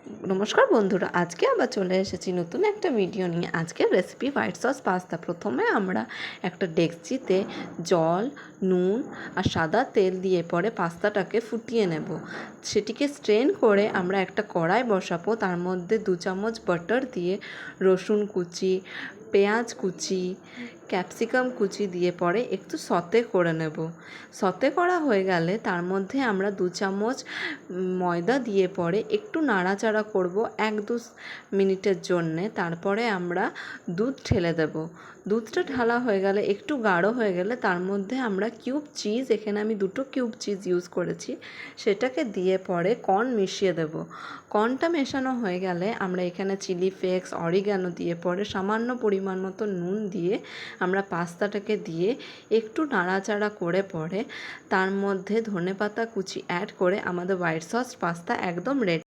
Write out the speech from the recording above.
নমস্কার বন্ধুরা, আজকে আবার চলে এসেছি নতুন একটা ভিডিও নিয়ে। আজকের রেসিপি হোয়াইট সস পাস্তা। প্রথমে আমরা একটা ডেকচিতে জল, নুন আর সাদা তেল দিয়ে পরে পাস্তাটাকে ফুটিয়ে নেব। সেটিকে স্ট্রেন করে আমরা একটা কড়াই বসাবো। তার মধ্যে 2 চামচ বাটার দিয়ে রসুন কুচি, পেঁয়াজ কুচি, ক্যাপসিকাম কুচি দিয়ে পরে একটু সতে করে নেব। সতে করা হয়ে গেলে তার মধ্যে আমরা 2 চামচ ময়দা দিয়ে পরে একটু নাড়াচাড়া করব 1-2 মিনিটের জন্যে। তারপরে আমরা দুধ ঢেলে দেব। দুধটা ঢালা হয়ে গেলে একটু গাঢ় হয়ে গেলে তার মধ্যে আমরা কিউব চিজ, এখানে আমি 2 কিউব চিজ ইউজ করেছি, সেটাকে দিয়ে পরে কর্ন মিশিয়ে দেব। কর্নটা মেশানো হয়ে গেলে আমরা এখানে চিলি ফ্লেক্স, অরিগ্যানো দিয়ে পরে সামান্য পরিমাণ মতো নুন দিয়ে আমরা পাস্তাটাকে দিয়ে একটু নাড়াচাড়া করে পরে তার মধ্যে ধনেপাতা কুচি অ্যাড করে আমাদের হোয়াইট সস পাস্তা একদম রেডি।